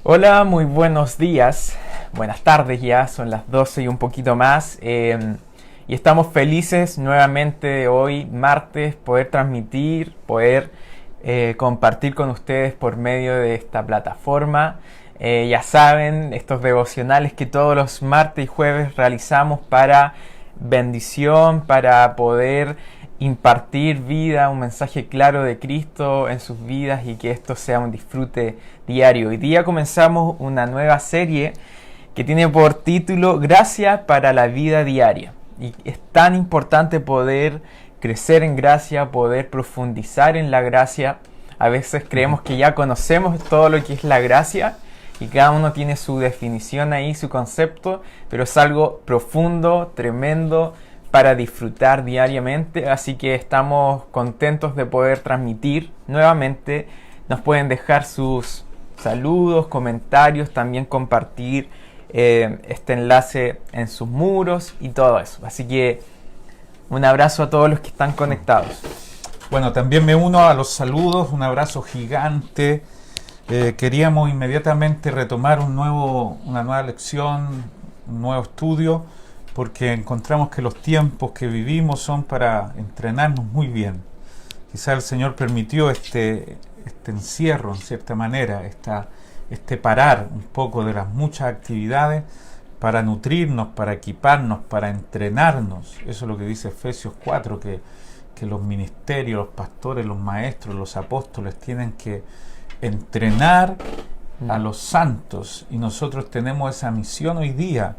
Hola, muy buenos días, buenas tardes ya, son las 12 y un poquito más y estamos felices nuevamente hoy, martes, poder transmitir, poder compartir con ustedes por medio de esta plataforma. Ya saben, estos devocionales que todos los martes y jueves realizamos para bendición, para poder impartir vida, un mensaje claro de Cristo en sus vidas y que esto sea un disfrute diario. Hoy día comenzamos una nueva serie que tiene por título Gracia para la vida diaria. Y es tan importante poder crecer en gracia, poder profundizar en la gracia. A veces creemos que ya conocemos todo lo que es la gracia y cada uno tiene su definición ahí, su concepto, pero es algo profundo, tremendo, para disfrutar diariamente, así que estamos contentos de poder transmitir nuevamente. Nos pueden dejar sus saludos, comentarios, también compartir este enlace en sus muros y todo eso. Así que un abrazo a todos los que están conectados. Bueno, también me uno a los saludos, un abrazo gigante. Queríamos inmediatamente retomar una nueva lección, un nuevo estudio, porque encontramos que los tiempos que vivimos son para entrenarnos muy bien. Quizá el Señor permitió este encierro, en cierta manera, este parar un poco de las muchas actividades para nutrirnos, para equiparnos, para entrenarnos. Eso es lo que dice Efesios 4, que los ministerios, los pastores, los maestros, los apóstoles tienen que entrenar a los santos, y nosotros tenemos esa misión hoy día.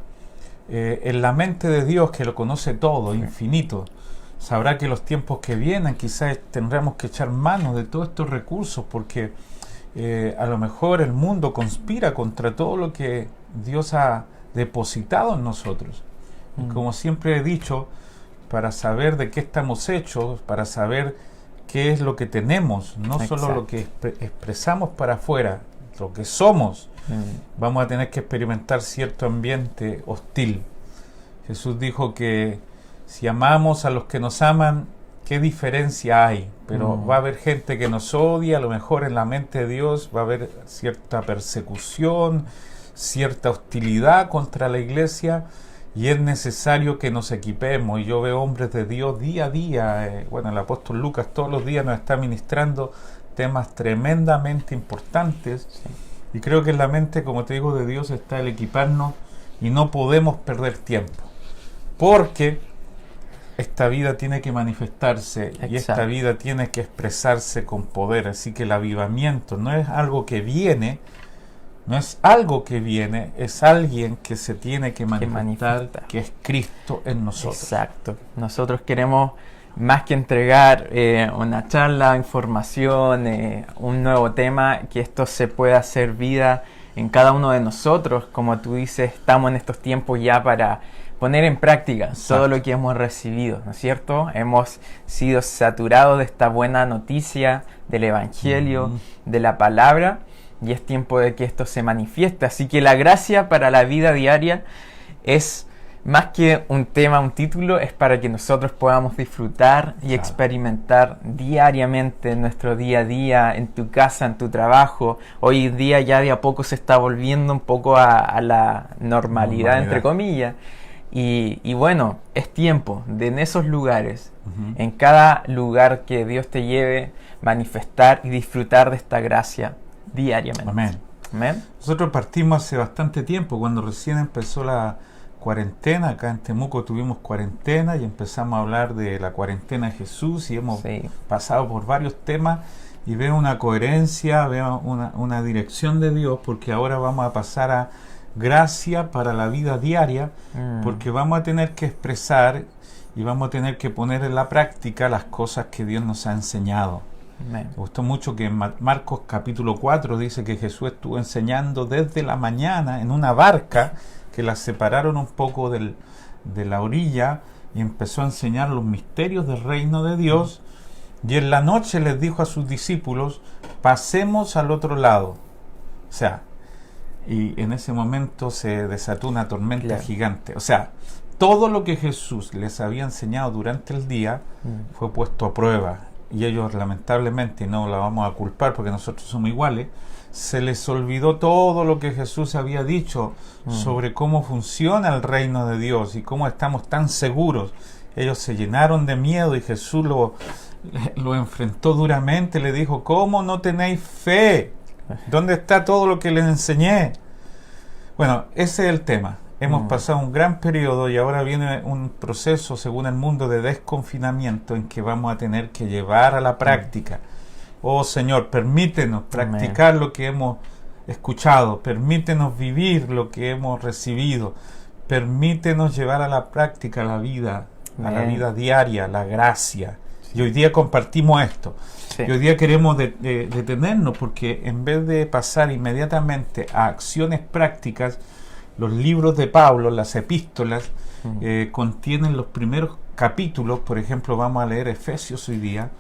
En la mente de Dios, que lo conoce todo, infinito, sabrá que los tiempos que vienen quizás tendremos que echar mano de todos estos recursos, porque a lo mejor el mundo conspira contra todo lo que Dios ha depositado en nosotros. Y como siempre he dicho, para saber de qué estamos hechos, para saber qué es lo que tenemos, no solo lo que expresamos para afuera, lo que somos, vamos a tener que experimentar cierto ambiente hostil. Jesús dijo que si amamos a los que nos aman, ¿qué diferencia hay? Pero va a haber gente que nos odia, a lo mejor en la mente de Dios va a haber cierta persecución, cierta hostilidad contra la iglesia, y es necesario que nos equipemos. Y yo veo hombres de Dios día a día, el apóstol Lucas todos los días nos está ministrando temas tremendamente importantes. Y creo que en la mente, como te digo, de Dios está el equiparnos, y no podemos perder tiempo, porque esta vida tiene que manifestarse. Y esta vida tiene que expresarse con poder. Así que el avivamiento no es algo que viene, es alguien que se tiene que manifestar, que es Cristo en nosotros. Exacto. Nosotros queremos más que entregar una charla, información, un nuevo tema, que esto se pueda hacer vida en cada uno de nosotros. Como tú dices, estamos en estos tiempos ya para poner en práctica todo lo que hemos recibido, ¿no es cierto? Hemos sido saturados de esta buena noticia del Evangelio, de la palabra, y es tiempo de que esto se manifieste. Así que la gracia para la vida diaria es más que un tema, un título, es para que nosotros podamos disfrutar y experimentar diariamente en nuestro día a día, en tu casa, en tu trabajo. Hoy en día ya de a poco se está volviendo un poco a la normalidad, entre comillas. Y bueno, es tiempo de en esos lugares, en cada lugar que Dios te lleve, manifestar y disfrutar de esta gracia diariamente. Amén. Amén. Nosotros partimos hace bastante tiempo, cuando recién empezó la cuarentena. Acá en Temuco tuvimos cuarentena y empezamos a hablar de la cuarentena de Jesús, y hemos pasado por varios temas, y veo una coherencia, veo una dirección de Dios, porque ahora vamos a pasar a gracia para la vida diaria, porque vamos a tener que expresar y vamos a tener que poner en la práctica las cosas que Dios nos ha enseñado. Me gustó mucho que en Marcos capítulo 4 dice que Jesús estuvo enseñando desde la mañana en una barca que la separaron un poco de la orilla, y empezó a enseñar los misterios del reino de Dios. Y en la noche les dijo a sus discípulos: pasemos al otro lado. O sea, y en ese momento se desató una tormenta gigante. O sea, todo lo que Jesús les había enseñado durante el día fue puesto a prueba. y ellos lamentablemente, no la vamos a culpar porque nosotros somos iguales, se les olvidó todo lo que Jesús había dicho sobre cómo funciona el reino de Dios y cómo estamos tan seguros. Ellos se llenaron de miedo y Jesús lo enfrentó duramente, le dijo: ¿cómo no tenéis fe? ¿Dónde está todo lo que les enseñé? Bueno, ese es el tema. Hemos pasado un gran periodo y ahora viene un proceso, según el mundo, de desconfinamiento en que vamos a tener que llevar a la práctica. Oh Señor, permítenos practicar lo que hemos escuchado, permítenos vivir lo que hemos recibido, permítenos llevar a la práctica la vida, a la vida diaria, la gracia. Y hoy día compartimos esto. Y hoy día queremos detenernos porque en vez de pasar inmediatamente a acciones prácticas, los libros de Pablo, las epístolas, contienen los primeros capítulos. Por ejemplo, vamos a leer Efesios hoy día.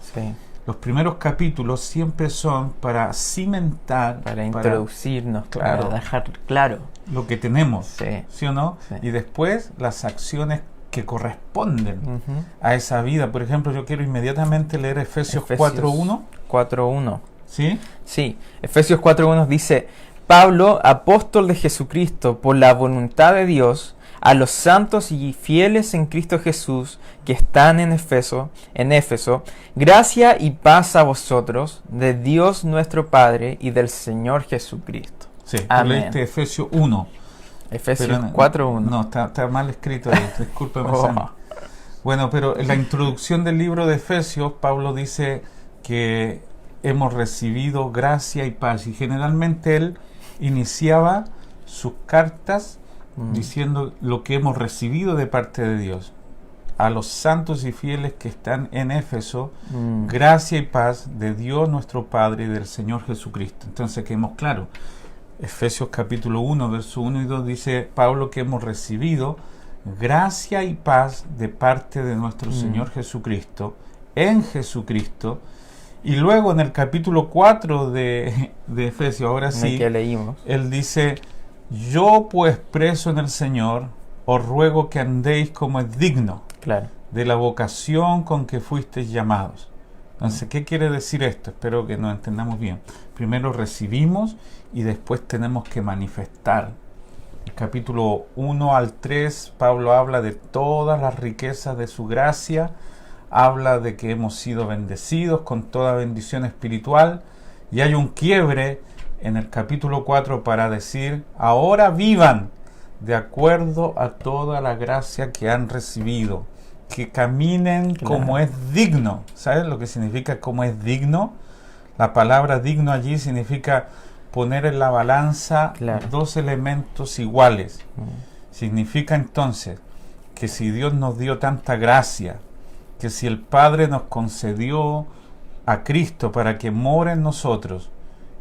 Los primeros capítulos siempre son para cimentar, para introducirnos, claro, para dejar claro lo que tenemos, ¿sí o no? Y después las acciones que corresponden a esa vida. Por ejemplo, yo quiero inmediatamente leer Efesios 4.1. 4.1. ¿Sí? Sí, Efesios 4.1 dice: Pablo, apóstol de Jesucristo, por la voluntad de Dios, a los santos y fieles en Cristo Jesús que están en Éfeso, gracia y paz a vosotros, de Dios nuestro Padre y del Señor Jesucristo. Sí, amén. Leíste Efesios 1. Efesios 4.1. No, está mal escrito ahí, discúlpeme. Bueno, pero en la introducción del libro de Efesios, Pablo dice que hemos recibido gracia y paz, y generalmente él iniciaba sus cartas diciendo lo que hemos recibido de parte de Dios. A los santos y fieles que están en Éfeso, gracia y paz de Dios nuestro Padre y del Señor Jesucristo. Entonces quedemos claros. Efesios capítulo 1, verso 1 y 2 dice Pablo que hemos recibido gracia y paz de parte de nuestro Señor Jesucristo, en Jesucristo. Y luego en el capítulo 4 de Efesios, ahora sí, que leímos, él dice: yo pues preso en el Señor, os ruego que andéis como es digno de la vocación con que fuisteis llamados. Entonces, ¿qué quiere decir esto? Espero que nos entendamos bien. Primero recibimos y después tenemos que manifestar. El capítulo 1 al 3, Pablo habla de todas las riquezas de su gracia, habla de que hemos sido bendecidos con toda bendición espiritual, y hay un quiebre en el capítulo 4 para decir: ahora vivan de acuerdo a toda la gracia que han recibido, que caminen como es digno. ¿Sabes lo que significa como es digno? La palabra digno allí significa poner en la balanza dos elementos iguales. Significa entonces que si Dios nos dio tanta gracia, que si el Padre nos concedió a Cristo para que more en nosotros,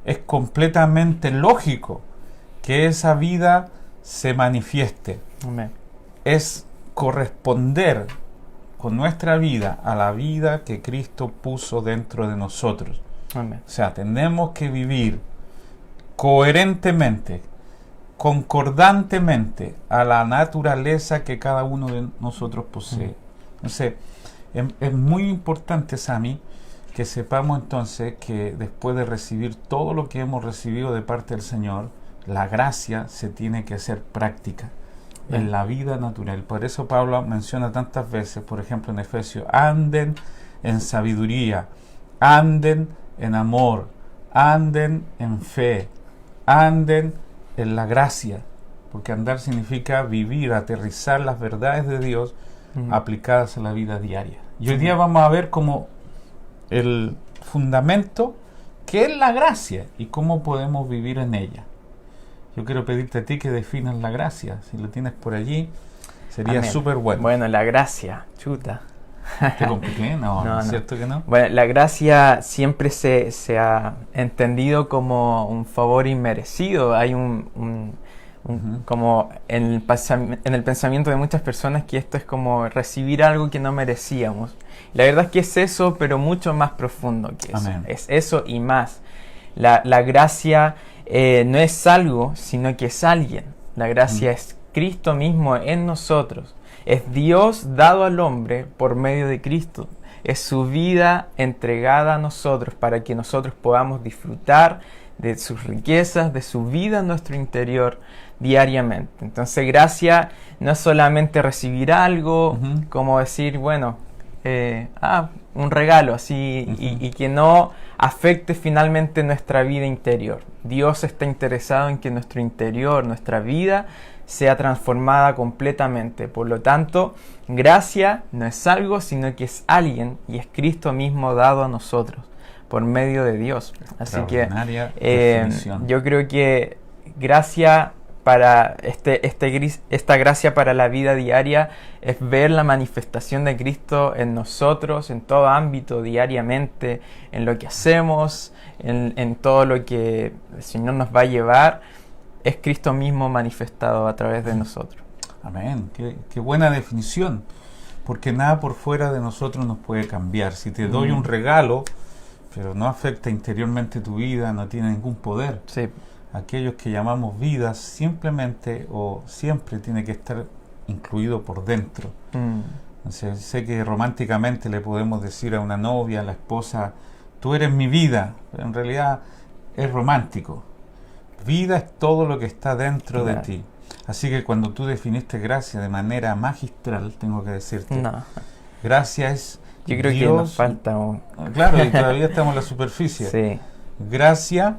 es completamente lógico que esa vida se manifieste. Amén. Es corresponder con nuestra vida a la vida que Cristo puso dentro de nosotros. Amén. O sea, tenemos que vivir coherentemente, concordantemente a la naturaleza que cada uno de nosotros posee. Entonces, es muy importante, Sami, que sepamos entonces que después de recibir todo lo que hemos recibido de parte del Señor, la gracia se tiene que hacer práctica en la vida natural. Por eso Pablo menciona tantas veces, por ejemplo en Efesios: anden en sabiduría, anden en amor, anden en fe, anden en la gracia, porque andar significa vivir, aterrizar las verdades de Dios aplicadas a la vida diaria. Y hoy día vamos a ver como el fundamento que es la gracia y cómo podemos vivir en ella. Yo quiero pedirte a ti que definas la gracia. Si lo tienes por allí, sería súper bueno. Bueno, la gracia, chuta. ¿Te compliqué? No, ¿es cierto que no? Bueno, la gracia siempre se ha entendido como un favor inmerecido. Hay como en el pensamiento de muchas personas que esto es como recibir algo que no merecíamos. La verdad es que es eso, pero mucho más profundo que eso. Amén. Es eso y más. La gracia no es algo, sino que es alguien. La gracia es Cristo mismo en nosotros. Es Dios dado al hombre por medio de Cristo. es su vida entregada a nosotros para que nosotros podamos disfrutar de sus riquezas, de su vida en nuestro interior diariamente. Entonces, gracia no es solamente recibir algo, como decir, bueno, un regalo así, y que no afecte finalmente nuestra vida interior. Dios está interesado en que nuestro interior, nuestra vida, sea transformada completamente. Por lo tanto, gracia no es algo, sino que es alguien, y es Cristo mismo dado a nosotros por medio de Dios. Así que yo creo que gracia para esta gracia para la vida diaria es ver la manifestación de Cristo en nosotros, en todo ámbito, diariamente, en lo que hacemos, en todo lo que el Señor nos va a llevar. Es Cristo mismo manifestado a través de nosotros. Amén. Qué buena definición. Porque nada por fuera de nosotros nos puede cambiar. Si te doy un regalo, pero no afecta interiormente tu vida, no tiene ningún poder. Sí. Aquellos que llamamos vidas simplemente o siempre tiene que estar incluido por dentro. Entonces, sé que románticamente le podemos decir a una novia, a la esposa, tú eres mi vida, pero en realidad es romántico. Vida es todo lo que está dentro de ti. Así que cuando tú definiste gracia de manera magistral, tengo que decirte, gracia es yo creo Dios, que nos falta claro, y todavía estamos en la superficie. Sí. Gracia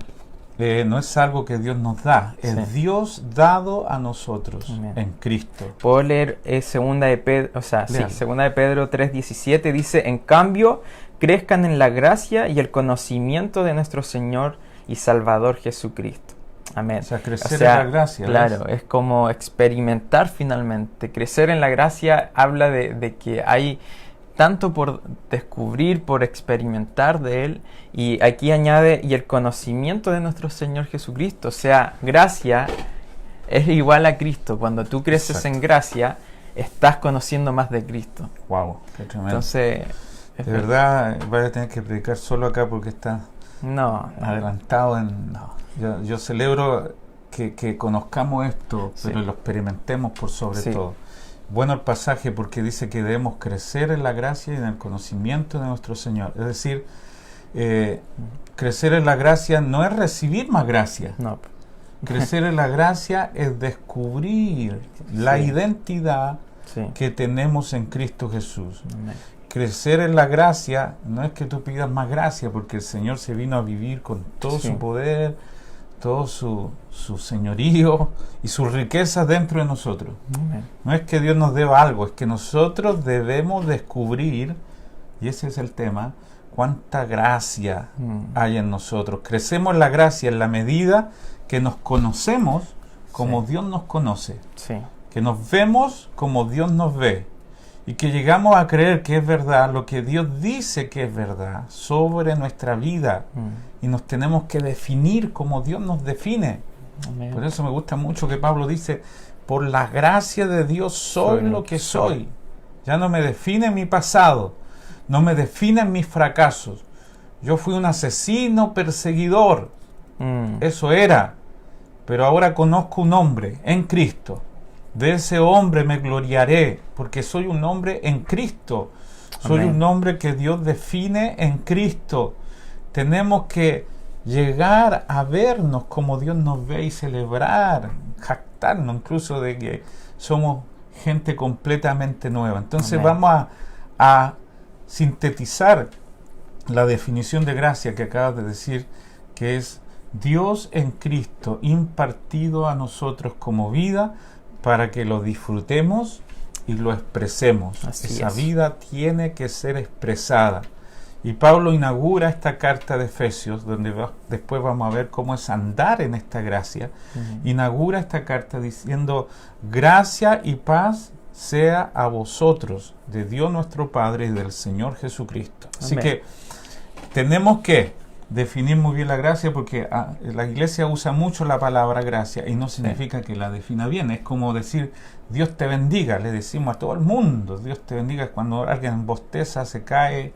no es algo que Dios nos da, es Dios dado a nosotros en Cristo. Puedo leer segunda de Pedro 3:17, dice, en cambio, crezcan en la gracia y el conocimiento de nuestro Señor y Salvador Jesucristo. Amén. O sea, crecer en la gracia. Claro, es como experimentar finalmente. Crecer en la gracia habla de que hay tanto por descubrir, por experimentar de Él, y aquí añade, y el conocimiento de nuestro Señor Jesucristo. O sea, gracia es igual a Cristo. Cuando tú creces en gracia, estás conociendo más de Cristo. Wow, qué tremendo. Entonces, de verdad, voy a tener que predicar solo acá porque está adelantado en... Yo celebro que conozcamos esto, pero lo experimentemos por sobre todo. Bueno el pasaje porque dice que debemos crecer en la gracia y en el conocimiento de nuestro Señor. Es decir, crecer en la gracia no es recibir más gracia. No. Crecer en la gracia es descubrir la identidad que tenemos en Cristo Jesús. Amén. Crecer en la gracia no es que tú pidas más gracia, porque el Señor se vino a vivir con todo su poder, todo su señorío y sus riquezas dentro de nosotros. No es que Dios nos deba algo, es que nosotros debemos descubrir, y ese es el tema, cuánta gracia hay en nosotros. Crecemos en la gracia en la medida que nos conocemos como Dios nos conoce, que nos vemos como Dios nos ve, y que llegamos a creer que es verdad lo que Dios dice que es verdad sobre nuestra vida, y nos tenemos que definir como Dios nos define. Amén. Por eso me gusta mucho que Pablo dice, por la gracia de Dios soy lo que soy. Ya no me define mi pasado, no me definen mis fracasos. Yo fui un asesino, perseguidor, eso era, pero ahora conozco un hombre en Cristo. De ese hombre me gloriaré, porque soy un hombre en Cristo. Soy un hombre que Dios define en Cristo. Tenemos que llegar a vernos como Dios nos ve y celebrar, jactarnos incluso de que somos gente completamente nueva. Entonces vamos a sintetizar la definición de gracia que acabas de decir, que es Dios en Cristo impartido a nosotros como vida, para que lo disfrutemos y lo expresemos. Esa vida tiene que ser expresada. Y Pablo inaugura esta carta de Efesios, donde después vamos a ver cómo es andar en esta gracia. Inaugura esta carta diciendo, gracia y paz sea a vosotros, de Dios nuestro Padre y del Señor Jesucristo. Así que tenemos que definir muy bien la gracia, porque la iglesia usa mucho la palabra gracia y no significa que la defina bien. Es como decir Dios te bendiga, le decimos a todo el mundo Dios te bendiga cuando alguien bosteza, se cae.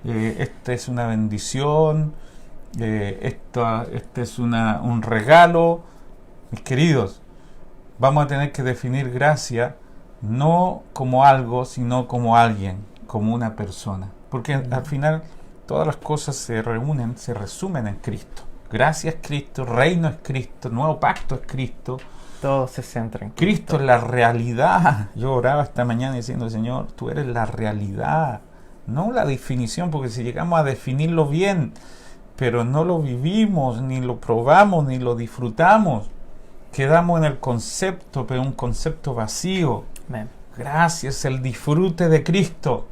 Esta es una bendición, este es un regalo. Mis queridos, vamos a tener que definir gracia no como algo, sino como alguien, como una persona. porque al final todas las cosas se reúnen, se resumen en Cristo. Gracia es Cristo, reino es Cristo, nuevo pacto es Cristo. Todo se centra en Cristo es la realidad. Yo oraba esta mañana diciendo, Señor, tú eres la realidad, no la definición, porque si llegamos a definirlo bien, pero no lo vivimos, ni lo probamos, ni lo disfrutamos, quedamos en el concepto, pero un concepto vacío. Amén. Gracias, el disfrute de Cristo.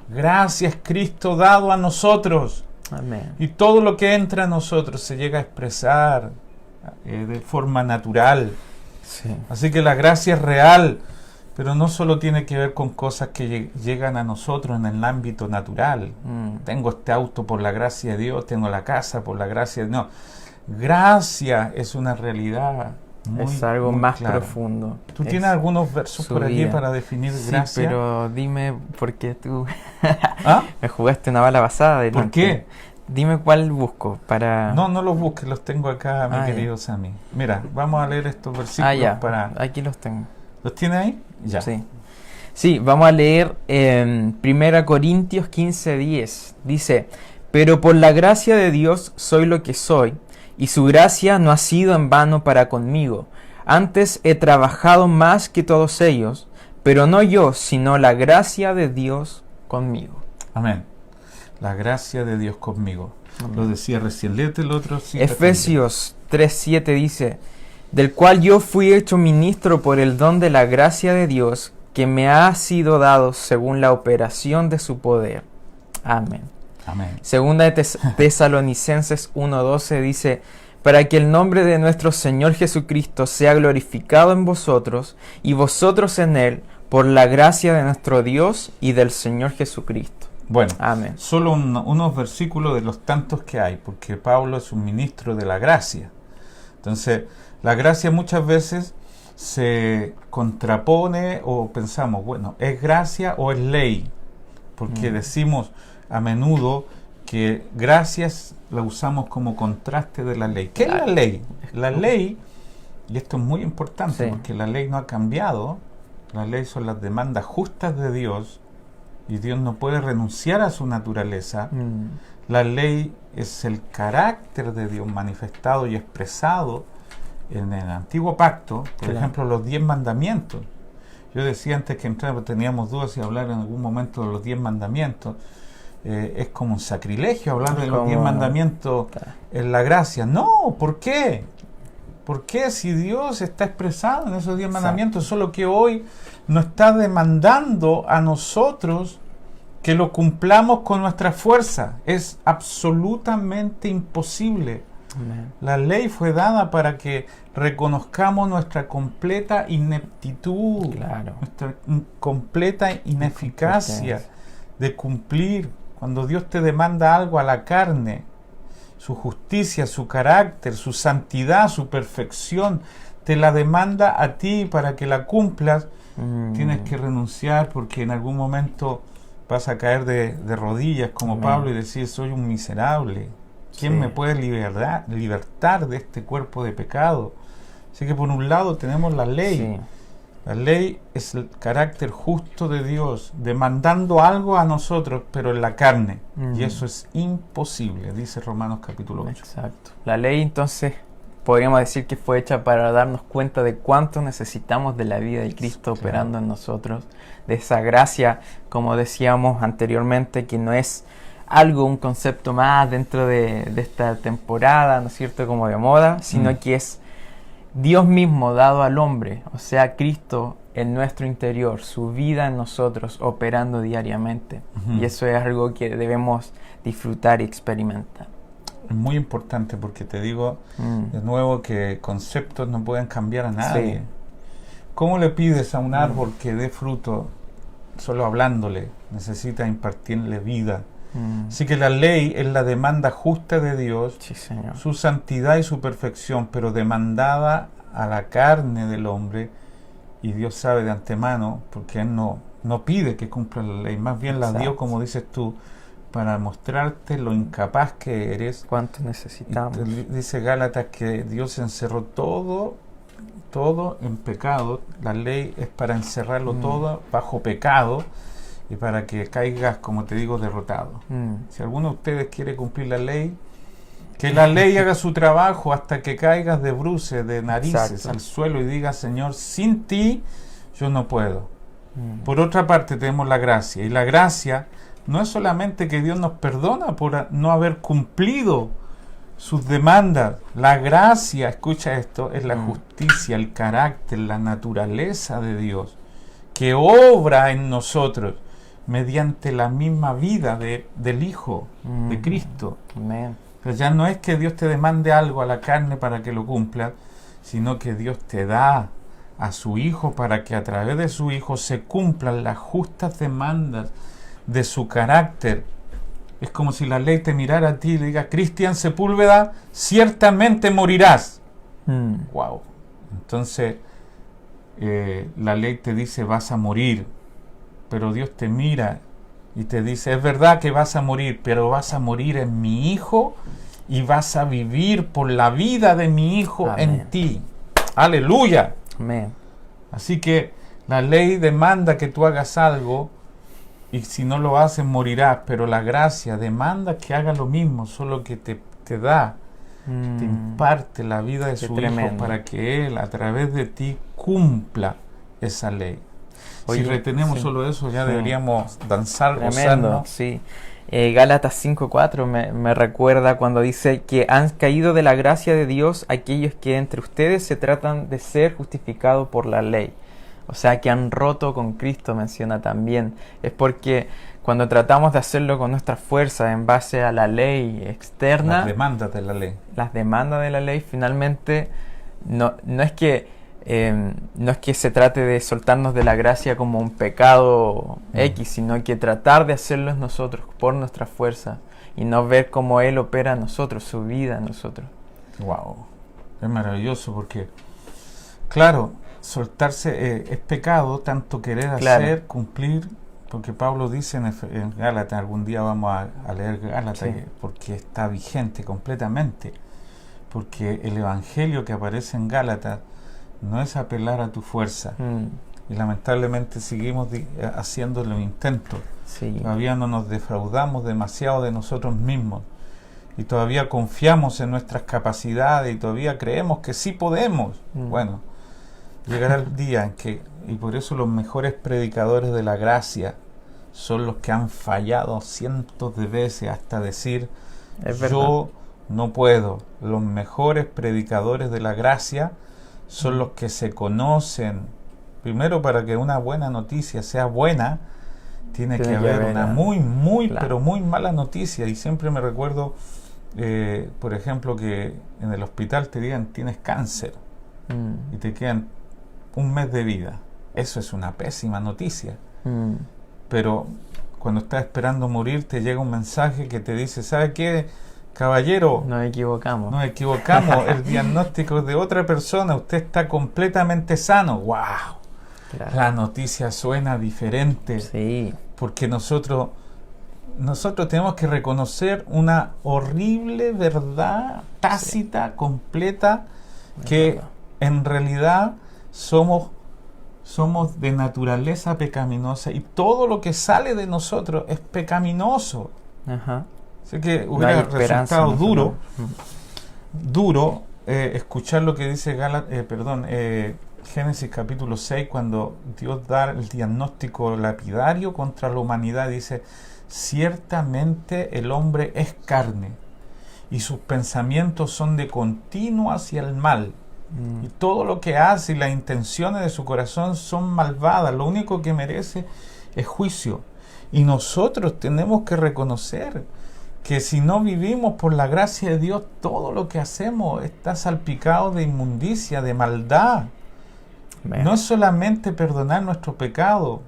Gracias, Cristo dado a nosotros. Amén. Y todo lo que entra a nosotros se llega a expresar de forma natural. Sí. Así que la gracia es real, pero no solo tiene que ver con cosas que llegan a nosotros en el ámbito natural. Tengo este auto por la gracia de Dios, tengo la casa por la gracia de Dios. No, gracia es una realidad es algo más clara. Profundo. ¿Tú tienes algunos versos por aquí para definir gracia? Sí, pero dime por qué tú ¿Ah? me jugaste una bala basada delante. ¿Por qué? Dime cuál busco para... No los busques, los tengo acá, mi querido Sammy. Mira, vamos a leer estos versículos para... Aquí los tengo. ¿Los tienes ahí? Ya. Sí, vamos a leer 1 Corintios 15:10. Dice, pero por la gracia de Dios soy lo que soy, y su gracia no ha sido en vano para conmigo. Antes he trabajado más que todos ellos, pero no yo, sino la gracia de Dios conmigo. Amén. La gracia de Dios conmigo. Amén. Lo decía recién. Léete el otro. Efesios 3:7 dice, del cual yo fui hecho ministro por el don de la gracia de Dios, que me ha sido dado según la operación de su poder. Amén. Amén. Segunda de Tesalonicenses 1:12 dice, para que el nombre de nuestro Señor Jesucristo sea glorificado en vosotros, y vosotros en Él, por la gracia de nuestro Dios y del Señor Jesucristo. Bueno, amén. Solo unos versículos de los tantos que hay, porque Pablo es un ministro de la gracia. Entonces, la gracia muchas veces se contrapone o pensamos, bueno, ¿es gracia o es ley? Porque decimos a menudo que gracias la usamos como contraste de la ley. ¿Qué es la ley? La ley, y esto es muy importante porque la ley no ha cambiado, la ley son las demandas justas de Dios y Dios no puede renunciar a su naturaleza. La ley es el carácter de Dios manifestado y expresado en el antiguo pacto, por ejemplo los 10 mandamientos. Yo decía antes que entramos, teníamos dudas si hablar en algún momento de los 10 mandamientos. Es como un sacrilegio hablar de los 10 mandamientos en la gracia. No, ¿por qué? ¿Por qué si Dios está expresado en esos 10 mandamientos? Solo que hoy nos está demandando a nosotros que lo cumplamos con nuestra fuerza. Es absolutamente imposible. Amén. La ley fue dada para que reconozcamos nuestra completa ineptitud, nuestra completa ineficacia de cumplir. Cuando Dios te demanda algo a la carne, su justicia, su carácter, su santidad, su perfección, te la demanda a ti para que la cumplas, tienes que renunciar porque en algún momento vas a caer de rodillas como Pablo y decir, soy un miserable. ¿Quién me puede libertar de este cuerpo de pecado? Así que por un lado tenemos la ley. La ley es el carácter justo de Dios, demandando algo a nosotros, pero en la carne. Y eso es imposible, dice Romanos capítulo 8. Exacto. La ley, entonces, podríamos decir que fue hecha para darnos cuenta de cuánto necesitamos de la vida de Cristo operando en nosotros, de esa gracia, como decíamos anteriormente, que no es algo, un concepto más dentro de esta temporada, ¿no es cierto?, como de moda, sino que es Dios mismo dado al hombre, o sea, Cristo en nuestro interior, su vida en nosotros, operando diariamente. Y eso es algo que debemos disfrutar y experimentar. Es muy importante porque te digo de nuevo que conceptos no pueden cambiar a nadie. ¿Cómo le pides a un árbol que dé fruto solo hablándole? Necesita impartirle vida. Así que la ley es la demanda justa de Dios, su santidad y su perfección, pero demandada a la carne del hombre, y Dios sabe de antemano, porque Él no pide que cumpla la ley, más bien la dio, como dices tú, para mostrarte lo incapaz que eres. ¿Cuánto necesitamos? Dice Gálatas que Dios encerró todo en pecado. La ley es para encerrarlo todo bajo pecado. y para que caigas, como te digo, derrotado. Si alguno de ustedes quiere cumplir la ley, que la ley haga su trabajo hasta que caigas de bruces, de narices Exacto. al suelo y digas, Señor, sin ti yo no puedo. Por otra parte tenemos la gracia, y la gracia no es solamente que Dios nos perdona por no haber cumplido sus demandas. La gracia, escucha esto, es la justicia, el carácter, la naturaleza de Dios, que obra en nosotros mediante la misma vida del Hijo, de Cristo. Amén. Pero ya no es que Dios te demande algo a la carne para que lo cumpla, sino que Dios te da a su Hijo para que a través de su Hijo se cumplan las justas demandas de su carácter. Es como si la ley te mirara a ti y le diga, Cristian Sepúlveda, ciertamente morirás. Wow. Entonces, la ley te dice, vas a morir, pero Dios te mira y te dice, es verdad que vas a morir, pero vas a morir en mi Hijo y vas a vivir por la vida de mi Hijo. Amén. En ti. Aleluya. Amén. Así que la ley demanda que tú hagas algo y si no lo haces morirás, pero la gracia demanda que hagas lo mismo, solo que te da, te imparte la vida de su Hijo para que Él a través de ti cumpla esa ley. Oye, si retenemos solo eso, ya deberíamos danzar, gozarnos. Sí. Gálatas 5:4 me recuerda cuando dice que han caído de la gracia de Dios aquellos que entre ustedes se tratan de ser justificados por la ley. O sea, que han roto con Cristo, menciona también. Es porque cuando tratamos de hacerlo con nuestra fuerza en base a la ley externa, las demandas de la ley, finalmente no es que se trate de soltarnos de la gracia como un pecado X, sino que tratar de hacerlo nosotros por nuestra fuerza y no ver cómo Él opera en nosotros, su vida en nosotros. Wow, es maravilloso porque, claro, soltarse es pecado, tanto querer hacer, cumplir, porque Pablo dice en Gálatas, algún día vamos a leer Gálatas, porque está vigente completamente, porque el evangelio que aparece en Gálatas no es apelar a tu fuerza. Y lamentablemente seguimos haciendo los intentos. Todavía no nos defraudamos demasiado de nosotros mismos. Y todavía confiamos en nuestras capacidades y todavía creemos que sí podemos. Bueno, llegará el día en que, y por eso los mejores predicadores de la gracia son los que han fallado cientos de veces hasta decir, yo no puedo. Los mejores predicadores de la gracia son los que se conocen. Primero, para que una buena noticia sea buena, tiene que haber una pero muy mala noticia. Y siempre me recuerdo, por ejemplo, que en el hospital te digan tienes cáncer y te quedan un mes de vida. Eso es una pésima noticia. Pero cuando estás esperando morir, te llega un mensaje que te dice, ¿sabe qué? Caballero, nos equivocamos. El diagnóstico es de otra persona, usted está completamente sano. ¡Wow! Claro. La noticia suena diferente. Sí. Porque nosotros tenemos que reconocer una horrible verdad tácita, completa, que en realidad somos de naturaleza pecaminosa y todo lo que sale de nosotros es pecaminoso. Ajá. Sé que hubiera resultado duro escuchar lo que dice Génesis capítulo 6, cuando Dios da el diagnóstico lapidario contra la humanidad. Dice, ciertamente el hombre es carne y sus pensamientos son de continuo hacia el mal. Y todo lo que hace y las intenciones de su corazón son malvadas. Lo único que merece es juicio. Y nosotros tenemos que reconocer que si no vivimos por la gracia de Dios, todo lo que hacemos está salpicado de inmundicia, de maldad. No es solamente perdonar nuestro pecado,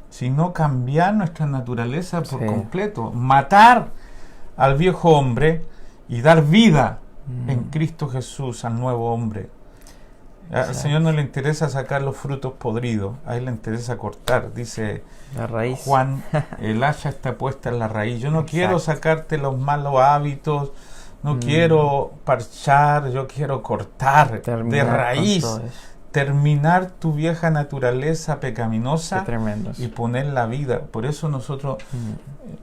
sino cambiar nuestra naturaleza por completo, matar al viejo hombre y dar vida en Cristo Jesús al nuevo hombre. Al Señor no le interesa sacar los frutos podridos, a Él le interesa cortar. Dice la raíz. Juan, el hacha está puesta en la raíz. Yo no quiero sacarte los malos hábitos, no quiero parchar, yo quiero cortar de raíz terminar tu vieja naturaleza Qué pecaminosa tremendo. y poner la vida. Por eso nosotros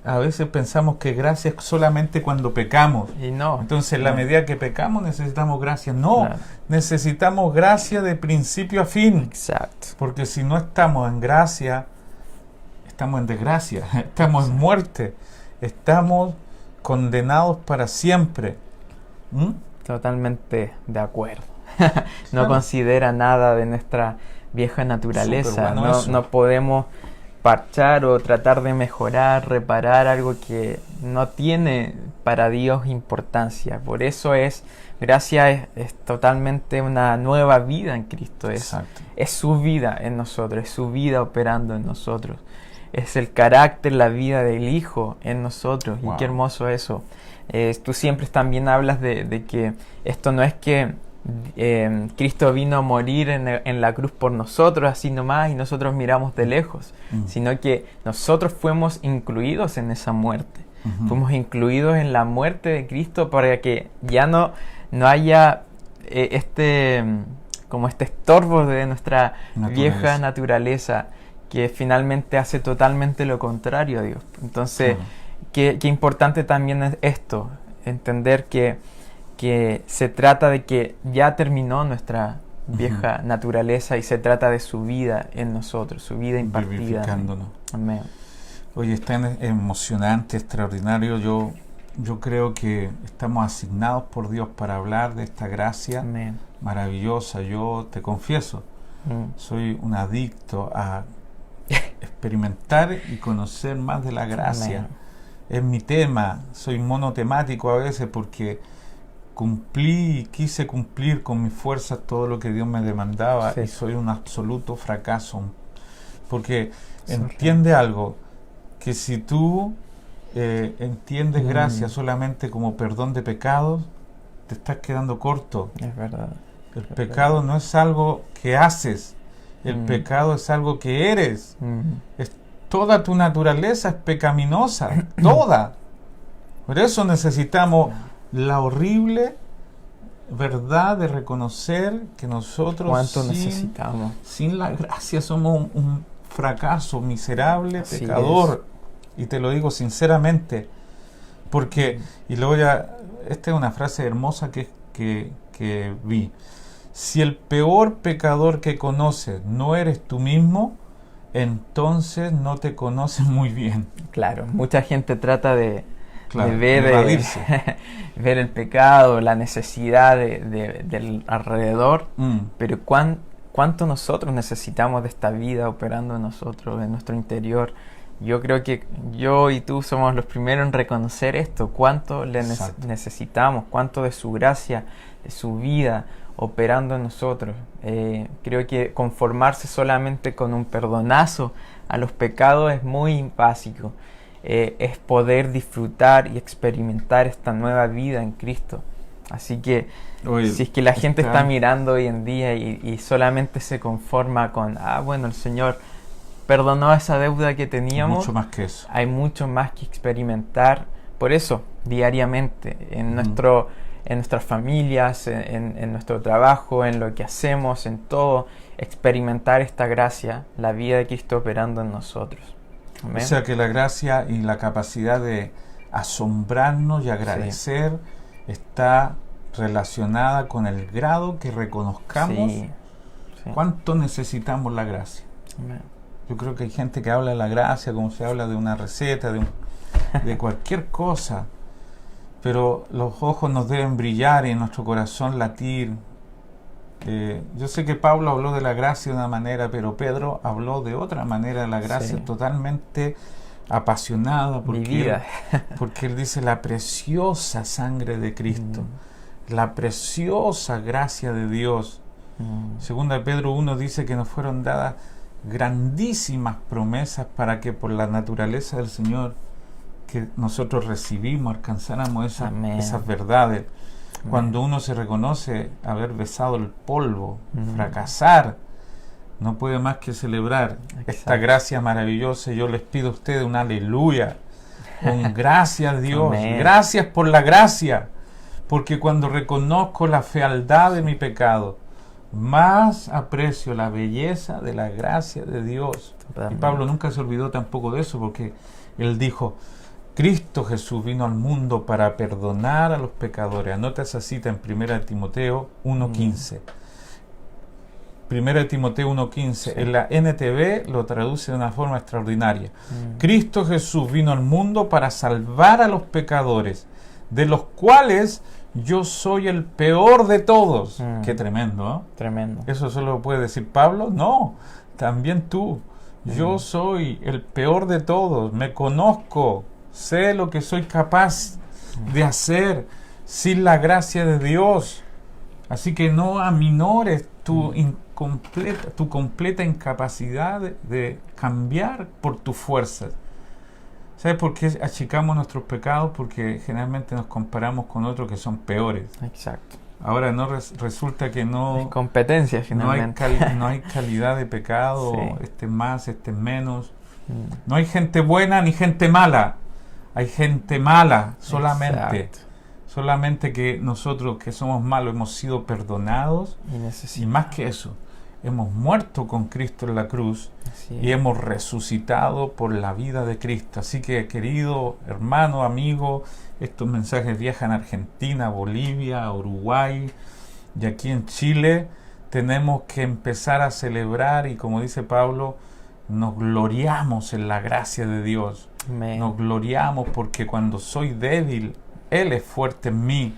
a veces pensamos que gracia es solamente cuando pecamos. Y no. Entonces, en la no. medida que pecamos necesitamos gracia. No, Claro. necesitamos gracia de principio a fin. Exacto. Porque si no estamos en gracia, estamos en desgracia, estamos en muerte, estamos condenados para siempre. ¿Mm? Totalmente de acuerdo. No Claro. considera nada de nuestra vieja naturaleza. Superbueno No, eso. no podemos parchar o tratar de mejorar, reparar algo que no tiene para Dios importancia. Por eso gracia es totalmente una nueva vida en Cristo. Exacto. Es su vida en nosotros, es su vida operando en nosotros. Es el carácter, la vida del Hijo en nosotros. Wow. Y qué hermoso eso. Tú siempre también hablas de que esto no es que Cristo vino a morir en la cruz por nosotros así nomás y nosotros miramos de lejos, sino que nosotros fuimos incluidos en esa muerte. Fuimos incluidos en la muerte de Cristo para que ya no haya como este estorbo de nuestra vieja naturaleza que finalmente hace totalmente lo contrario a Dios. Entonces, qué importante también es esto, entender que se trata de que ya terminó nuestra vieja naturaleza y se trata de su vida en nosotros, su vida impartida. Vivificándonos. Amén. Oye, es tan emocionante, extraordinario. Yo creo que estamos asignados por Dios para hablar de esta gracia Amén. maravillosa. Yo te confieso, soy un adicto a experimentar y conocer más de la gracia. Amén. Es mi tema, soy monotemático a veces porque quise cumplir con mis fuerzas todo lo que Dios me demandaba y soy un absoluto fracaso. Porque entiende algo, que si tú entiendes gracia solamente como perdón de pecados, te estás quedando corto. Es verdad. El pecado no es algo que haces, el pecado es algo que eres. Toda tu naturaleza es pecaminosa, toda. Por eso necesitamos la horrible verdad de reconocer que nosotros ¿Cuánto necesitamos? sin la gracia somos un fracaso miserable, Así pecador. Y te lo digo sinceramente, porque, y luego ya, esta es una frase hermosa que vi. Si el peor pecador que conoces no eres tú mismo, entonces no te conoces muy bien. Claro, mucha gente trata de ver, evadirse. ver el pecado, la necesidad del alrededor, pero ¿cuánto nosotros necesitamos de esta vida operando en nosotros, en nuestro interior? Yo creo que yo y tú somos los primeros en reconocer esto, cuánto le necesitamos, cuánto de su gracia, de su vida operando en nosotros. Creo que conformarse solamente con un perdonazo a los pecados es muy básico. Es poder disfrutar y experimentar esta nueva vida en Cristo. Así que si es que la gente está mirando hoy en día y solamente se conforma con, bueno, el Señor perdonó esa deuda que teníamos, mucho más que eso. Hay mucho más que experimentar. Por eso, diariamente, en nuestras familias, en nuestro trabajo, en lo que hacemos, en todo, experimentar esta gracia, la vida de Cristo operando en nosotros. Amén. O sea que la gracia y la capacidad de asombrarnos y agradecer está relacionada con el grado que reconozcamos cuánto necesitamos la gracia. Amén. Yo creo que hay gente que habla de la gracia como se habla de una receta, de cualquier cosa, pero los ojos nos deben brillar y en nuestro corazón latir. Yo sé que Pablo habló de la gracia de una manera, pero Pedro habló de otra manera de la gracia, totalmente apasionada, porque él dice la preciosa sangre de Cristo, la preciosa gracia de Dios. Segunda de Pedro 1 dice que nos fueron dadas grandísimas promesas para que por la naturaleza del Señor que nosotros recibimos alcanzáramos esas verdades. Cuando uno se reconoce haber besado el polvo, fracasar, no puede más que celebrar esta gracia maravillosa. Yo les pido a ustedes un aleluya, un gracias a Dios, gracias por la gracia, porque cuando reconozco la fealdad de mi pecado, más aprecio la belleza de la gracia de Dios. Y Pablo nunca se olvidó tampoco de eso, porque él dijo, Cristo Jesús vino al mundo para perdonar a los pecadores. Anota esa cita en 1 Timoteo 1:15. 1 Timoteo 1:15. Sí. En la NTV lo traduce de una forma extraordinaria. Cristo Jesús vino al mundo para salvar a los pecadores, de los cuales yo soy el peor de todos. Qué tremendo, ¿no? Tremendo. ¿Eso solo lo puede decir Pablo? No, también tú. Yo soy el peor de todos. Me conozco. Sé lo que soy capaz de hacer sin la gracia de Dios. Así que no aminores tu completa incapacidad de cambiar por tus fuerzas. ¿Sabes por qué achicamos nuestros pecados? Porque generalmente nos comparamos con otros que son peores. Exacto. Ahora no resulta que no... Es competencia, finalmente. No hay calidad de pecado, Sí. este más, este menos. No hay gente buena ni gente mala. Hay gente mala solamente. Exacto. Solamente que nosotros que somos malos hemos sido perdonados. Y más que eso, hemos muerto con Cristo en la cruz. Y hemos resucitado por la vida de Cristo. Así que, querido hermano, amigo, estos mensajes viajan a Argentina, Bolivia, Uruguay y aquí en Chile. Tenemos que empezar a celebrar y, como dice Pablo, nos gloriamos en la gracia de Dios. Amén. Nos gloriamos porque cuando soy débil, Él es fuerte en mí.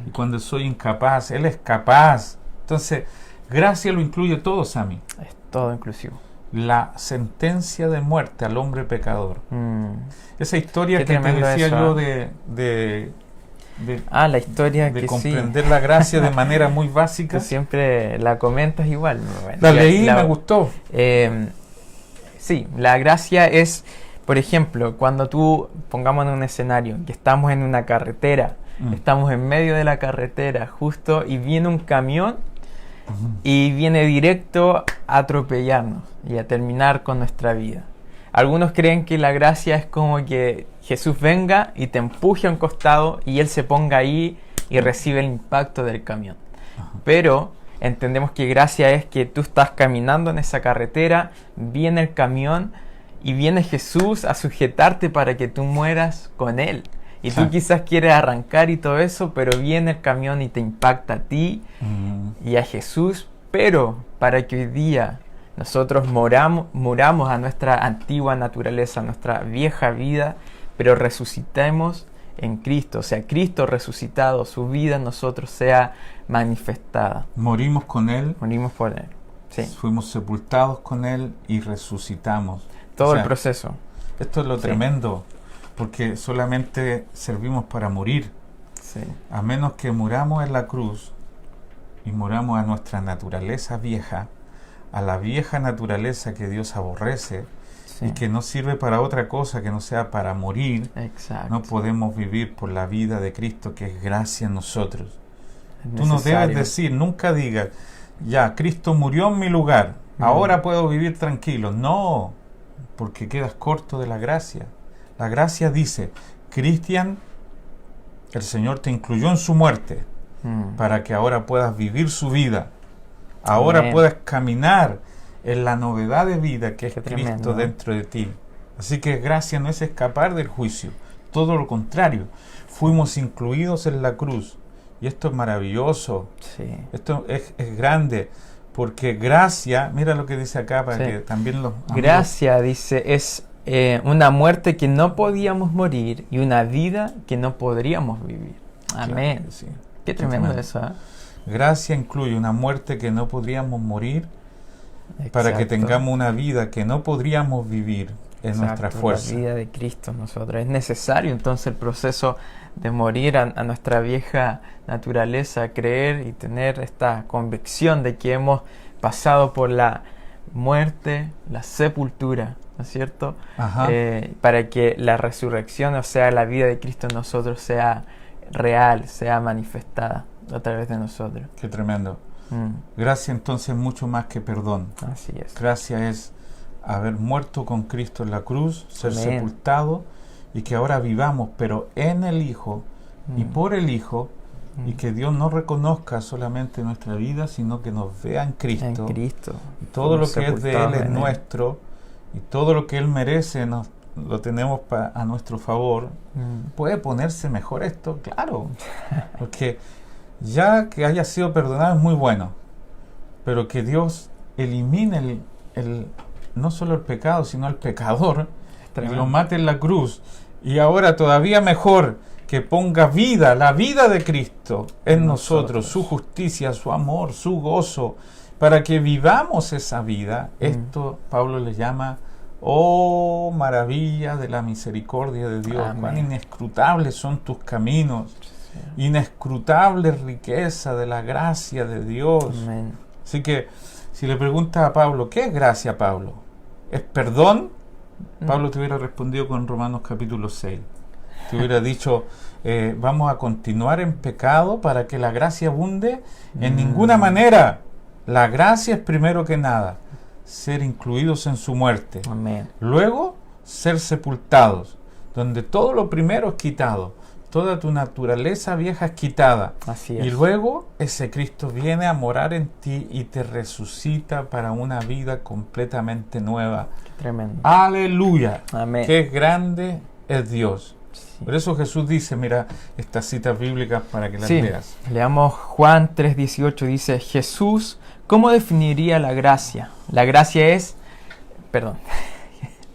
Y cuando soy incapaz, Él es capaz. Entonces, gracia lo incluye todo, Sammy. Es todo inclusivo. La sentencia de muerte al hombre pecador. Esa historia Qué que te tremendo decía eso, yo la historia de que comprender la gracia de manera muy básica. Tú siempre la comentas igual. Bueno, La leí y me gustó. Sí, la gracia es, por ejemplo, cuando tú, pongamos en un escenario, que estamos en una carretera, estamos en medio de la carretera justo y viene un camión y viene directo a atropellarnos y a terminar con nuestra vida. Algunos creen que la gracia es como que Jesús venga y te empuje a un costado y Él se ponga ahí y recibe el impacto del camión. Pero entendemos que gracia es que tú estás caminando en esa carretera, viene el camión y viene Jesús a sujetarte para que tú mueras con Él. Y tú quizás quieres arrancar y todo eso, pero viene el camión y te impacta a ti y a Jesús. Pero para que hoy día nosotros muramos a nuestra antigua naturaleza, a nuestra vieja vida, pero resucitemos en Cristo. O sea, Cristo resucitado, su vida en nosotros sea manifestada. Morimos con Él. Morimos por Él. Sí. Fuimos sepultados con Él y resucitamos. Todo el proceso. Esto es lo tremendo. Porque solamente servimos para morir. Sí. A menos que muramos en la cruz y muramos a nuestra naturaleza vieja, a la vieja naturaleza que Dios aborrece y que no sirve para otra cosa que no sea para morir. Exacto. No podemos vivir por la vida de Cristo, que es gracia en nosotros. Tú no debes decir, nunca digas, ya, Cristo murió en mi lugar, ahora puedo vivir tranquilo. No, porque quedas corto de la gracia. La gracia dice, Cristian, el Señor te incluyó en su muerte para que ahora puedas vivir su vida. Ahora puedas caminar en la novedad de vida que es Cristo dentro de ti. Así que gracia no es escapar del juicio, todo lo contrario. Fuimos incluidos en la cruz. Y esto es maravilloso. Sí. Esto es grande. Porque gracia, mira lo que dice acá para que también los amigos... Gracia, dice, es una muerte que no podíamos morir y una vida que no podríamos vivir. Amén. Claro, sí. Qué tremendo eso, ¿eh? Gracia incluye una muerte que no podríamos morir para que tengamos una vida que no podríamos vivir en nuestra fuerza. La vida de Cristo nosotros. Es necesario entonces el proceso de morir a nuestra vieja naturaleza, creer y tener esta convicción de que hemos pasado por la muerte, la sepultura, ¿no es cierto? Para que la resurrección, o sea, la vida de Cristo en nosotros sea real, sea manifestada a través de nosotros. Qué tremendo. Gracia entonces mucho más que perdón. Así es. Gracia es haber muerto con Cristo en la cruz, ser sepultado y que ahora vivamos, pero en el Hijo y por el Hijo, y que Dios no reconozca solamente nuestra vida, sino que nos vea en Cristo. En Cristo. Y todo lo que es de Él Sepultados es en Él. nuestro, y todo lo que Él merece lo tenemos a nuestro favor. ¿Puede ponerse mejor esto? Claro, porque ya que haya sido perdonado es muy bueno, pero que Dios elimine no solo el pecado, sino el pecador, y lo mate en la cruz, y ahora todavía mejor, que ponga vida, la vida de Cristo en nosotros, su justicia, su amor, su gozo, para que vivamos esa vida. Esto Pablo le llama, oh maravilla de la misericordia de Dios. Amén. Cuán inescrutables son tus caminos, inescrutable riqueza de la gracia de Dios. Amén. Así que si le preguntas a Pablo, ¿qué es gracia, Pablo? ¿Es perdón? Pablo te hubiera respondido con Romanos capítulo 6. Te hubiera dicho, vamos a continuar en pecado para que la gracia abunde. En ninguna manera. La gracia es primero que nada ser incluidos en su muerte. Amén. Luego, ser sepultados, donde todo lo primero es quitado. Toda tu naturaleza vieja es quitada. Así es. Y luego ese Cristo viene a morar en ti y te resucita para una vida completamente nueva. Tremendo. ¡Aleluya! Amén. ¡Qué grande es Dios! Sí. Por eso Jesús dice, mira, estas citas bíblicas para que las Sí. leas. Leamos Juan 3:18, dice, Jesús, ¿cómo definiría la gracia? La gracia es, perdón,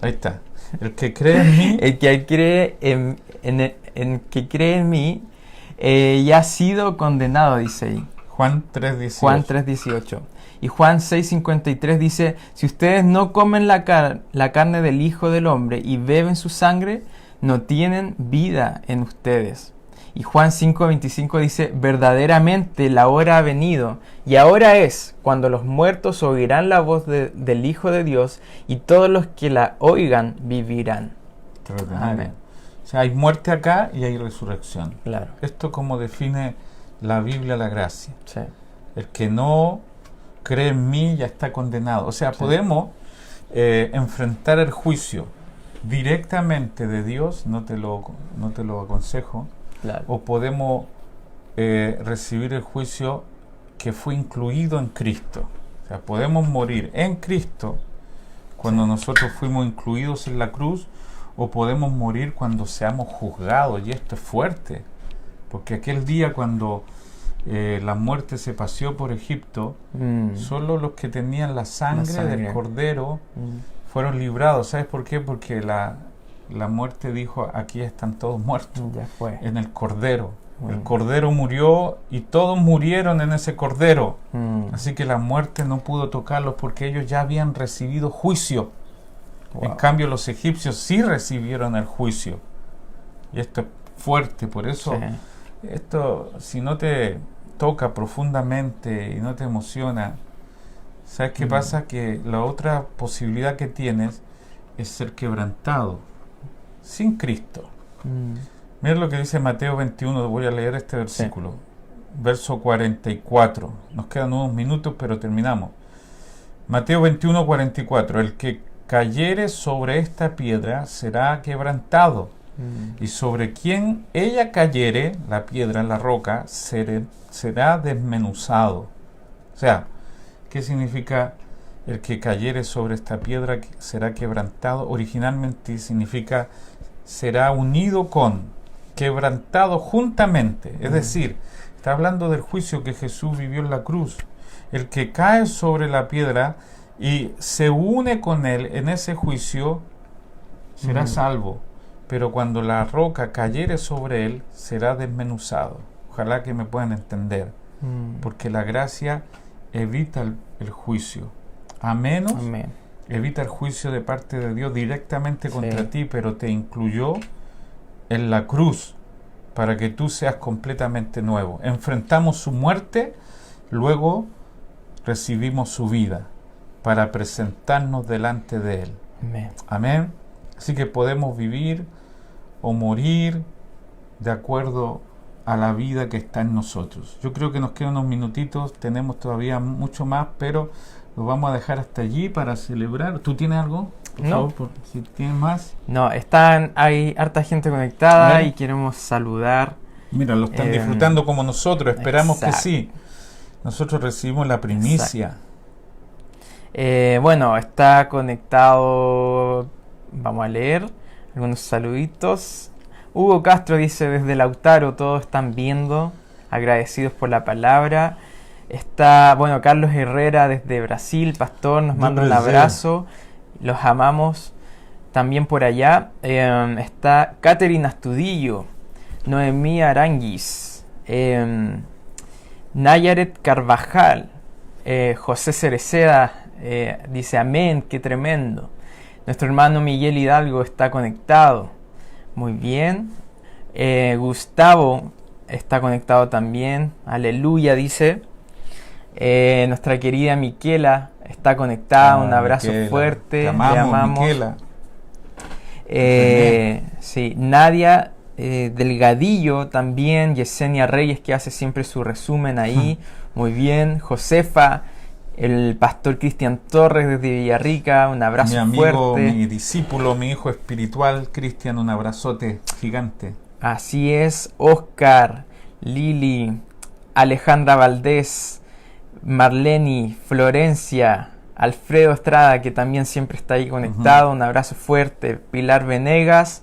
Ahí está. El que cree en mí, el que cree que cree en mí ya ha sido condenado, dice ahí. Juan 3:18. Juan 3:18. Y Juan 6:53 dice, si ustedes no comen la carne del Hijo del Hombre y beben su sangre, no tienen vida en ustedes. Y Juan 5:25 dice, verdaderamente la hora ha venido, y ahora es, cuando los muertos oirán la voz del Hijo de Dios, y todos los que la oigan vivirán. Extraordinario. Amén. O sea, hay muerte acá y hay resurrección. Claro. Esto como define la Biblia la gracia. Sí. El que no cree en mí ya está condenado. O sea, Sí. podemos enfrentar el juicio directamente de Dios, no te lo aconsejo, Claro. o podemos recibir el juicio que fue incluido en Cristo. O sea, podemos morir en Cristo cuando nosotros fuimos incluidos en la cruz, o podemos morir cuando seamos juzgados, y esto es fuerte, porque aquel día cuando la muerte se paseó por Egipto, solo los que tenían la sangre del cordero fueron librados. ¿Sabes por qué? Porque la muerte dijo, aquí están todos muertos, Ya fue. en el cordero. El cordero murió y todos murieron en ese cordero. Así que la muerte no pudo tocarlos porque ellos ya habían recibido juicio. Wow. En cambio los egipcios sí recibieron el juicio. Y esto es fuerte, por eso Sí. esto, si no te toca profundamente y no te emociona, ¿sabes qué pasa? Que la otra posibilidad que tienes es ser quebrantado sin Cristo. Mira lo que dice Mateo 21, voy a leer este versículo, verso 44. Nos quedan unos minutos, pero terminamos. Mateo 21, 44. El que cayere sobre esta piedra será quebrantado, y sobre quien ella cayere, la piedra, la roca, será desmenuzado. O sea, ¿qué significa el que cayere sobre esta piedra será quebrantado? Originalmente significa será unido con, quebrantado juntamente. Es decir, está hablando del juicio que Jesús vivió en la cruz. El que cae sobre la piedra y se une con él en ese juicio será salvo, pero cuando la roca cayere sobre él será desmenuzado. Ojalá que me puedan entender, porque la gracia evita el juicio, a menos Amén. evita el juicio de parte de Dios directamente contra ti, pero te incluyó en la cruz para que tú seas completamente nuevo. Enfrentamos su muerte, luego recibimos su vida para presentarnos delante de Él. Amén. Amén. Así que podemos vivir o morir de acuerdo a la vida que está en nosotros. Yo creo que nos quedan unos minutitos, tenemos todavía mucho más, pero lo vamos a dejar hasta allí para celebrar. ¿Tú tienes algo? Por No. favor, si tienes más. No, hay harta gente conectada Amén. y queremos saludar Mira, lo están disfrutando como nosotros, esperamos exacto. que sí. Nosotros recibimos la primicia. Bueno, está conectado, vamos a leer algunos saluditos. Hugo Castro dice desde Lautaro, todos están viendo, agradecidos por la palabra. Está, bueno, Carlos Herrera desde Brasil, pastor, nos manda un abrazo, los amamos también por allá. Está Catherine Astudillo, Noemí Aranguis, Nayaret Carvajal, José Cereceda dice amén, qué tremendo. Nuestro hermano Miguel Hidalgo está conectado, muy bien. Gustavo está conectado también, aleluya dice. Nuestra querida Miquela está conectada, un abrazo Miquela, fuerte, te amamos, Miquela. Sí, Nadia Delgadillo también, Yesenia Reyes que hace siempre su resumen ahí, muy bien. Josefa, el pastor Cristian Torres desde Villarrica, un abrazo mi amigo, fuerte. Mi discípulo, mi hijo espiritual, Cristian, un abrazote gigante. Así es, Oscar, Lili, Alejandra Valdés, Marleni, Florencia, Alfredo Estrada, que también siempre está ahí conectado, un abrazo fuerte. Pilar Venegas,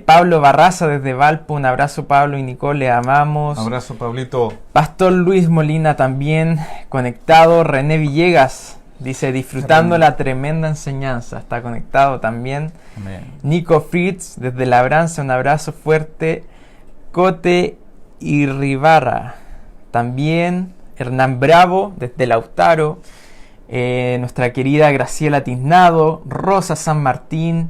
Pablo Barraza desde Valpo, un abrazo Pablo y Nicole, le amamos. Un abrazo, Pablito. Pastor Luis Molina también conectado. René Villegas dice disfrutando la tremenda enseñanza, está conectado también. Amén. Nico Fritz desde Labranza, un abrazo fuerte. Cote y Ribarra también. Hernán Bravo desde Lautaro. Nuestra querida Graciela Tiznado, Rosa San Martín,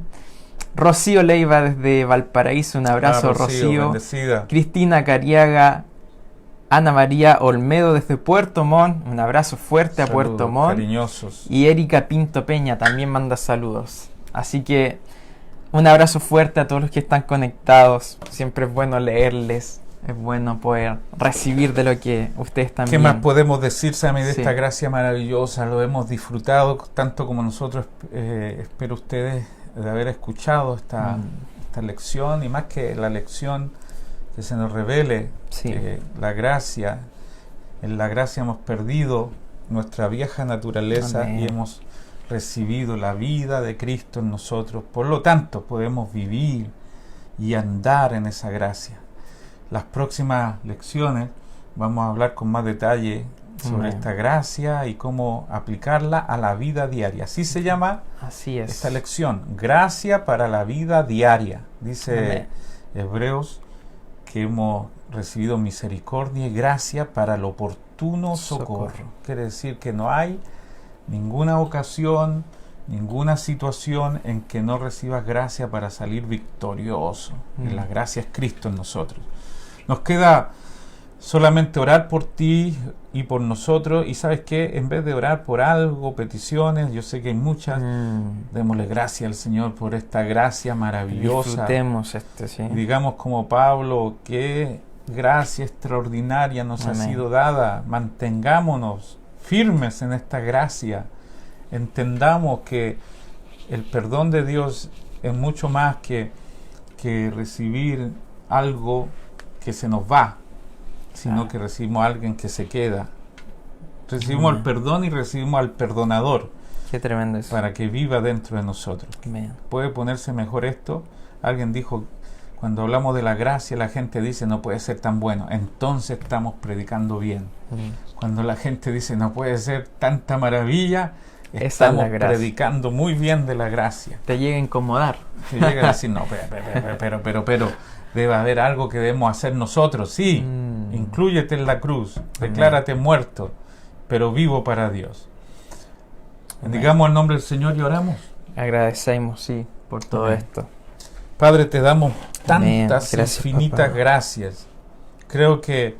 Rocío Leiva desde Valparaíso, un abrazo Rocío, bendecida. Cristina Cariaga, Ana María Olmedo desde Puerto Montt, un abrazo fuerte. Saludos, a Puerto Montt, cariñosos. Y Erika Pinto Peña también manda saludos, así que un abrazo fuerte a todos los que están conectados. Siempre es bueno leerles, es bueno poder recibir de lo que ustedes también. ¿Qué más podemos decir, Sammy, de esta gracia maravillosa? Lo hemos disfrutado tanto como nosotros. Espero ustedes de haber escuchado esta lección, y más que la lección, que se nos revele la gracia. En la gracia hemos perdido nuestra vieja naturaleza. Amén. Y hemos recibido la vida de Cristo en nosotros. Por lo tanto, podemos vivir y andar en esa gracia. Las próximas lecciones vamos a hablar con más detalle sobre esta gracia y cómo aplicarla a la vida diaria. Así se llama esta lección, gracia para la vida diaria. Dice Hebreos que hemos recibido misericordia y gracia para el oportuno socorro. Quiere decir que no hay ninguna ocasión, ninguna situación en que no recibas gracia para salir victorioso. Y la gracia es Cristo en nosotros. Nos queda solamente orar por ti y por nosotros. Y ¿sabes qué? En vez de orar por algo, peticiones, yo sé que hay muchas, démosle gracias al Señor por esta gracia maravillosa. Disfrutemos Digamos como Pablo, qué gracia extraordinaria nos ha sido dada. Mantengámonos firmes en esta gracia. Entendamos que el perdón de Dios es mucho más que recibir algo que se nos va, sino que recibimos a alguien que se queda. Recibimos el perdón y recibimos al perdonador. Qué tremendo eso. Para que viva dentro de nosotros. ¿Puede ponerse mejor esto? Alguien dijo, cuando hablamos de la gracia, la gente dice no puede ser tan bueno. Entonces estamos predicando bien. Cuando la gente dice no puede ser tanta maravilla, estamos predicando muy bien de la gracia. Te llega a incomodar. Te llega a decir, no, pero debe haber algo que debemos hacer nosotros. Sí, inclúyete en la cruz, declárate muerto, pero vivo para Dios. Bendigamos el nombre del Señor y oramos. Agradecemos, por todo esto. Padre, te damos tantas infinitas gracias. Creo que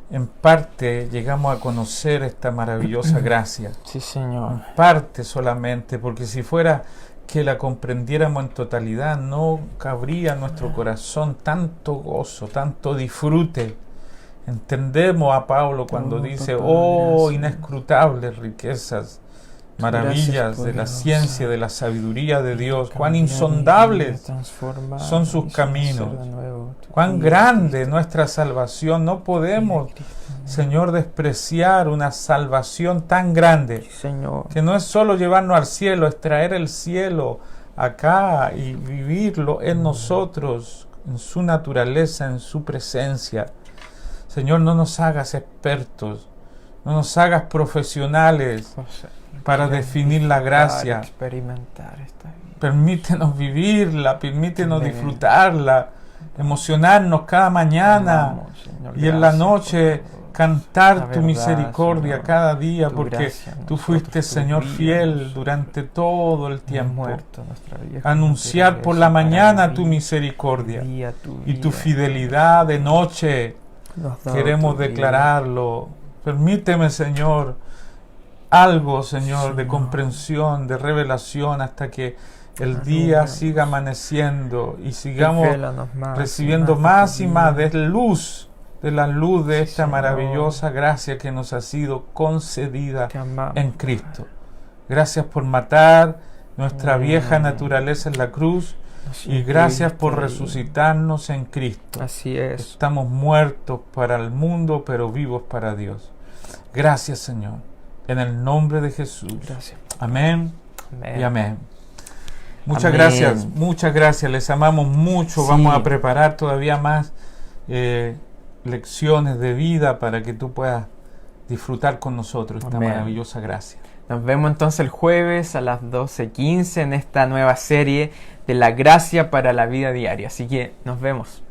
en parte llegamos a conocer esta maravillosa gracia. Sí, Señor. En parte solamente, porque si fuera que la comprendiéramos en totalidad, no cabría en nuestro corazón tanto gozo, tanto disfrute. Entendemos a Pablo cuando dice, inescrutables riquezas maravillas de la ciencia, de la sabiduría de Dios, cuán insondables son sus caminos, cuán grande nuestra salvación. No podemos, Señor, despreciar una salvación tan grande, que no es solo llevarnos al cielo, es traer el cielo acá y vivirlo en nosotros, en su naturaleza, en su presencia. Señor, no nos hagas expertos, no nos hagas profesionales para definir la gracia. Permítenos vivirla, permítenos disfrutarla, emocionarnos cada mañana y en la noche cantar tu misericordia cada día, porque tú fuiste, Señor, fiel durante todo el tiempo. Anunciar por la mañana tu misericordia y tu fidelidad de noche. Queremos declararlo. Permíteme, Señor, algo, Señor, de comprensión, de revelación, hasta que el día siga amaneciendo y sigamos recibiendo más y más de la luz de esta maravillosa gracia que nos ha sido concedida en Cristo. Gracias por matar nuestra vieja naturaleza en la cruz y gracias por resucitarnos en Cristo. Así es. Estamos muertos para el mundo, pero vivos para Dios. Gracias, Señor. En el nombre de Jesús. Gracias. Amén y amén. Muchas gracias, muchas gracias. Les amamos mucho. Sí. Vamos a preparar todavía más lecciones de vida para que tú puedas disfrutar con nosotros esta maravillosa gracia. Nos vemos entonces el jueves a las 12:15 en esta nueva serie de la gracia para la vida diaria. Así que nos vemos.